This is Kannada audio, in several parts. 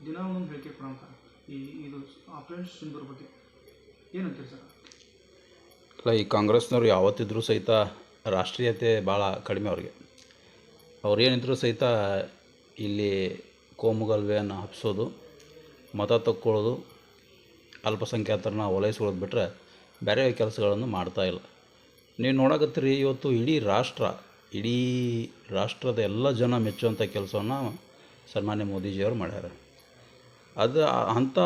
ದಿನ ಒಂದೊಂದು ಹೇಳಿಕೆ ಕೊಡೋಂತಾರೆ. ಇದು ಆಪರೇಷನ್ ಸಿಂಧೂರ್ ಬಗ್ಗೆ ಏನಂತೀರಿ ಸರ್? ಅಲ್ಲ, ಈ ಕಾಂಗ್ರೆಸ್ನವ್ರು ಯಾವತ್ತಿದ್ರೂ ಸಹಿತ ರಾಷ್ಟ್ರೀಯತೆ ಭಾಳ ಕಡಿಮೆ ಅವ್ರಿಗೆ. ಅವ್ರು ಏನಿದ್ರು ಸಹಿತ ಇಲ್ಲಿ ಕೋಮುಗಲಭೆಯನ್ನು ಹಬ್ಬಿಸೋದು, ಮತ ತಕ್ಕೊಳ್ಳೋದು, ಅಲ್ಪಸಂಖ್ಯಾತರನ್ನ ಓಲೈಸ್ಕೊಳ್ಳೋದು ಬಿಟ್ಟರೆ ಬೇರೆ ಕೆಲಸಗಳನ್ನು ಮಾಡ್ತಾಯಿಲ್ಲ. ನೀವು ನೋಡಕತ್ತೀರಿ, ಇವತ್ತು ಇಡೀ ರಾಷ್ಟ್ರದ ಎಲ್ಲ ಜನ ಮೆಚ್ಚುವಂಥ ಕೆಲಸವನ್ನು ಸನ್ಮಾನ್ಯ ಮೋದಿಜಿಯವರು ಮಾಡ್ಯಾರ. ಅದು ಅಂಥ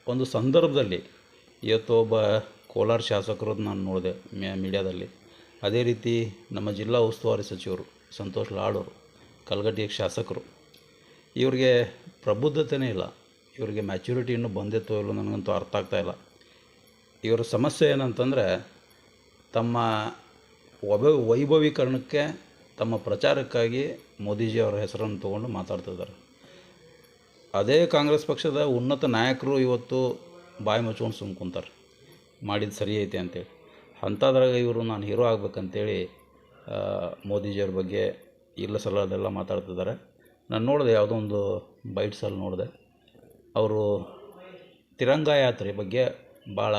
ಒಂದು ಸಂದರ್ಭದಲ್ಲಿ ಇವತ್ತು ಒಬ್ಬ ಕೋಲಾರ ಶಾಸಕರದ್ದು ನಾನು ನೋಡಿದೆ ಮೀಡಿಯಾದಲ್ಲಿ. ಅದೇ ರೀತಿ ನಮ್ಮ ಜಿಲ್ಲಾ ಉಸ್ತುವಾರಿ ಸಚಿವರು ಸಂತೋಷ್ ಲಾಡ್ ಅವರು, ಕಲಘಟಗಿ ಶಾಸಕರು, ಇವ್ರಿಗೆ ಪ್ರಬುದ್ಧತೆಯೇ ಇಲ್ಲ. ಇವರಿಗೆ ಮ್ಯಾಚುರಿಟಿ ಇನ್ನೂ ಬಂದಿತ್ತೋ ಇಲ್ಲೋ ನನಗಂತೂ ಅರ್ಥ ಆಗ್ತಾಯಿಲ್ಲ. ಇವರ ಸಮಸ್ಯೆ ಏನಂತಂದರೆ, ತಮ್ಮ ವೈಭವೀಕರಣಕ್ಕೆ, ತಮ್ಮ ಪ್ರಚಾರಕ್ಕಾಗಿ ಮೋದಿಜಿಯವರ ಹೆಸರನ್ನು ತೊಗೊಂಡು ಮಾತಾಡ್ತಿದ್ದಾರೆ. ಅದೇ ಕಾಂಗ್ರೆಸ್ ಪಕ್ಷದ ಉನ್ನತ ನಾಯಕರು ಇವತ್ತು ಬಾಯಿ ಮುಚ್ಕೊಂಡು ಸುಮ್ಮ ಕುಂತಾರೆ, ಮಾಡಿದ್ದು ಸರಿ ಐತೆ ಅಂತೇಳಿ. ಅಂಥದ್ರಾಗ ಇವರು ನಾನು ಹೀರೋ ಆಗ್ಬೇಕಂತೇಳಿ ಮೋದಿಜಿಯವ್ರ ಬಗ್ಗೆ ಇಲ್ಲ ಸಲ್ಲದೆಲ್ಲ ಮಾತಾಡ್ತಿದ್ದಾರೆ. ನಾನು ನೋಡಿದೆ, ಯಾವುದೋ ಒಂದು ಬೈಟ್ಸಲ್ಲಿ ನೋಡಿದೆ, ಅವರು ತಿರಂಗ ಯಾತ್ರೆ ಬಗ್ಗೆ ಭಾಳ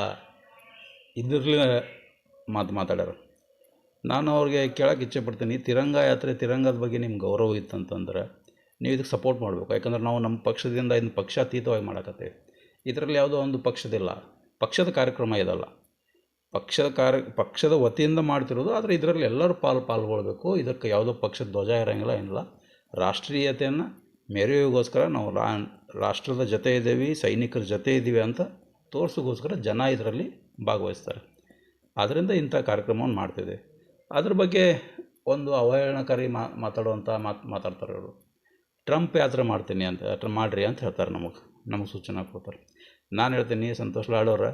ಇದರಲ್ಲಿ ಮಾತಾಡ್ಯಾರ. ನಾನು ಅವ್ರಿಗೆ ಕೇಳೋಕೆ ಇಚ್ಛೆಪಡ್ತೀನಿ, ತಿರಂಗದ ಬಗ್ಗೆ ನಿಮ್ಗೆ ಗೌರವ ಇತ್ತಂತಂದ್ರೆ ನೀವು ಇದಕ್ಕೆ ಸಪೋರ್ಟ್ ಮಾಡಬೇಕು. ಯಾಕಂದ್ರೆ ನಾವು ನಮ್ಮ ಪಕ್ಷದಿಂದ ಇದನ್ನು ಪಕ್ಷಾತೀತವಾಗಿ ಮಾಡಕತ್ತೇವೆ. ಇದರಲ್ಲಿ ಯಾವುದೋ ಒಂದು ಪಕ್ಷದಿಲ್ಲ, ಪಕ್ಷದ ಕಾರ್ಯಕ್ರಮ ಇದಲ್ಲ, ಪಕ್ಷದ ವತಿಯಿಂದ ಮಾಡ್ತಿರೋದು. ಆದರೆ ಇದರಲ್ಲಿ ಎಲ್ಲರೂ ಪಾಲ್ಗೊಳ್ಬೇಕು. ಇದಕ್ಕೆ ಯಾವುದೋ ಪಕ್ಷದ ಧ್ವಜ ಇರೋಂಗಿಲ್ಲ, ಏನಿಲ್ಲ. ರಾಷ್ಟ್ರೀಯತೆಯನ್ನು ಮೆರೆಯೋಗೋಸ್ಕರ ನಾವು ರಾಷ್ಟ್ರದ ಜೊತೆ ಇದ್ದೀವಿ, ಸೈನಿಕರ ಜೊತೆ ಇದ್ದೀವಿ ಅಂತ ತೋರಿಸೋಗೋಸ್ಕರ ಜನ ಇದರಲ್ಲಿ ಭಾಗವಹಿಸ್ತಾರೆ. ಆದ್ದರಿಂದ ಇಂಥ ಕಾರ್ಯಕ್ರಮವನ್ನು ಮಾಡ್ತಿದೆ. ಅದ್ರ ಬಗ್ಗೆ ಒಂದು ಅವಹೇಳನಕಾರಿ ಮಾತಾಡ್ತಾರೆ ಅವರು. ಟ್ರಂಪ್ ಯಾತ್ರೆ ಮಾಡ್ತೀನಿ ಅಂತ ಮಾಡಿರಿ ಅಂತ ಹೇಳ್ತಾರೆ, ನಮಗೆ ಸೂಚನೆ ಕೊಡ್ತಾರೆ. ನಾನು ಹೇಳ್ತೀನಿ, ಸಂತೋಷ್ ಲಾಡ್ ಅವರ,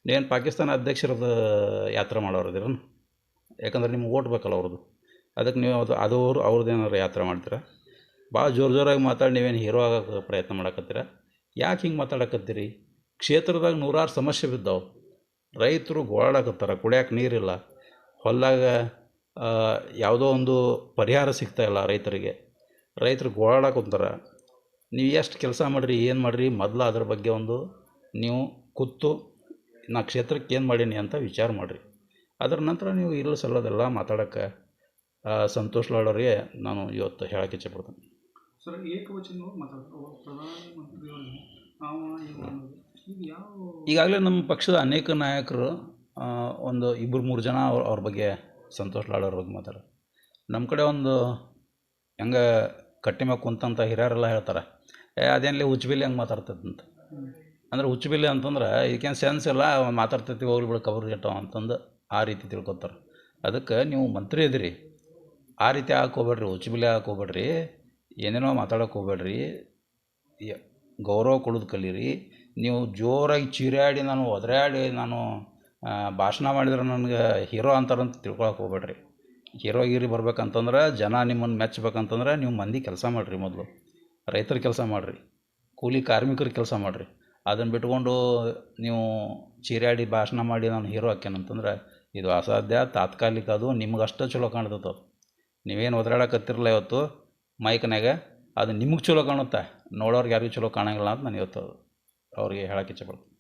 ನೀವೇನು ಪಾಕಿಸ್ತಾನ ಅಧ್ಯಕ್ಷರದ ಯಾತ್ರೆ ಮಾಡೋರಿದ್ದೀರನು? ಯಾಕಂದ್ರೆ ನಿಮ್ಗೆ ಓಟ್ ಬೇಕಲ್ಲ ಅವ್ರದ್ದು. ಅದಕ್ಕೆ ನೀವು ಅವ್ರದ್ದು ಏನಾರು ಯಾತ್ರೆ ಮಾಡ್ತೀರಾ? ಭಾಳ ಜೋರಾಗಿ ಮಾತಾಡಿ ನೀವೇನು ಹೀರೋ ಆಗೋಕ್ಕೆ ಪ್ರಯತ್ನ ಮಾಡಕತ್ತೀರ. ಯಾಕೆ ಹಿಂಗೆ ಮಾತಾಡಕತ್ತೀರಿ? ಕ್ಷೇತ್ರದಾಗ ನೂರಾರು ಸಮಸ್ಯೆ ಬಿದ್ದಾವೆ. ರೈತರು ಗೋಳಾಡಕತ್ತಾರೆ, ಕುಡಿಯೋಕೆ ನೀರಿಲ್ಲ, ಹೊಲದಾಗ ಯಾವುದೋ ಒಂದು ಪರಿಹಾರ ಸಿಗ್ತಾಯಿಲ್ಲ ರೈತರು ಗೋಳಾಡಕತ್ತಾರೆ. ನೀವು ಎಷ್ಟು ಕೆಲಸ ಮಾಡಿರಿ, ಏನು ಮಾಡಿರಿ, ಮೊದಲು ಅದ್ರ ಬಗ್ಗೆ ಒಂದು ನೀವು ಕೂತು ನಾ ಕ್ಷೇತ್ರಕ್ಕೆ ಏನು ಮಾಡೀನಿ ಅಂತ ವಿಚಾರ ಮಾಡಿರಿ. ಅದರ ನಂತರ ನೀವು ಇಲ್ಲ ಸಲ್ಲೋದೆಲ್ಲ ಮಾತಾಡೋಕ್ಕೆ ಸಂತೋಷ್ ಲಾಡ್ ಅವರಿಗೆ ನಾನು ಇವತ್ತು ಹೇಳೋಕ್ಕೆ ಇಚ್ಛೆಪಡ್ತೀನಿ. ಸರ್, ಏಕವಚನವಾಗಿ ಮಾತಾಡ್ತಾರೆ ಪ್ರಧಾನಮಂತ್ರಿಗಳಿಗೆ. ಈಗಾಗಲೇ ನಮ್ಮ ಪಕ್ಷದ ಅನೇಕ ನಾಯಕರು ಒಂದು 2-3 ಜನ ಅವ್ರ ಬಗ್ಗೆ, ಸಂತೋಷ್ ಲಾಡ್ ಅವ್ರ ಬಗ್ಗೆ ಮಾತಾಡೋರು. ನಮ್ಮ ಕಡೆ ಒಂದು ಹೆಂಗೆ ಕಟ್ಟಿ ಮ್ಯಾಗ ಕುಂತಂಥ ಹಿರಿಯರೆಲ್ಲ ಹೇಳ್ತಾರೆ, ಅದೇನಲ್ಲಿ ಹುಚ್ಚಬಿಲ್ಲಿ ಹಂಗೆ ಮಾತಾಡ್ತದಂತ. ಅಂದ್ರೆ ಹುಚ್ಚಬಿಲ್ಲಿ ಅಂತಂದ್ರೆ ಇದಕ್ಕೇನು ಸೆನ್ಸ್ ಇಲ್ಲ, ಮಾತಾಡ್ತೈತಿ ಹೋಗ್ಲಿ ಬಿಡು ಕಬರ್ ಗೆಟ್ಟವ ಅಂತಂದು ಆ ರೀತಿ ತಿಳ್ಕೊತಾರೆ. ಅದಕ್ಕೆ ನೀವು ಮಂತ್ರಿ ಇದ್ದೀರಿ, ಆ ರೀತಿ ಹಾಕೋಬೇಡ್ರಿ, ಹುಚ್ಚಬಿಲ್ಲಿ ಹಾಕೋಬೇಡ್ರಿ, ಏನೇನೋ ಮಾತಾಡೋಕೆ ಹೋಗ್ಬೇಡ್ರಿ, ಗೌರವ ಕೊಡೋದು ಕಲೀರಿ. ನೀವು ಜೋರಾಗಿ ಚೀರಾಡಿ ನಾನು ಭಾಷಣ ಮಾಡಿದ್ರೆ ನನಗೆ ಹೀರೋ ಅಂತಾರಂತ ತಿಳ್ಕೊಳಕ್ಕೆ ಹೋಗ್ಬೇಡ್ರಿ. ಹೀರೋಗಿರಿ ಬರ್ಬೇಕಂತಂದ್ರೆ, ಜನ ನಿಮ್ಮನ್ನು ಮೆಚ್ಚಬೇಕಂತಂದ್ರೆ ನೀವು ಮಂದಿ ಕೆಲಸ ಮಾಡಿರಿ, ಮೊದಲು ರೈತರ ಕೆಲಸ ಮಾಡಿರಿ, ಕೂಲಿ ಕಾರ್ಮಿಕರ ಕೆಲಸ ಮಾಡಿರಿ. ಅದನ್ನು ಬಿಟ್ಕೊಂಡು ನೀವು ಚೀರಾಡಿ ಭಾಷಣ ಮಾಡಿ ನಾನು ಹೀರೋ ಹಾಕ್ಯಾನಂತಂದ್ರೆ ಇದು ಅಸಾಧ್ಯ, ತಾತ್ಕಾಲಿಕ. ಅದು ನಿಮ್ಗಷ್ಟೇ ಚಲೋ ಕಾಣ್ತದೆ. ನೀವೇನು ಒದರಾಡಕತ್ತಿರಲ್ಲ ಇವತ್ತು ಮೈಕ್ನಾಗ, ಅದು ನಿಮಗೆ ಚಲೋ ಕಾಣುತ್ತೆ, ನೋಡೋರ್ಗೆ ಯಾರಿಗೂ ಚಲೋ ಕಾಣಂಗಿಲ್ಲ ಅಂತ ನಾನು ಇವತ್ತು ಅವ್ರಿಗೆ ಹೇಳೋಕೆ ಇಚ್ಛೆಪಡ್ತೀನಿ.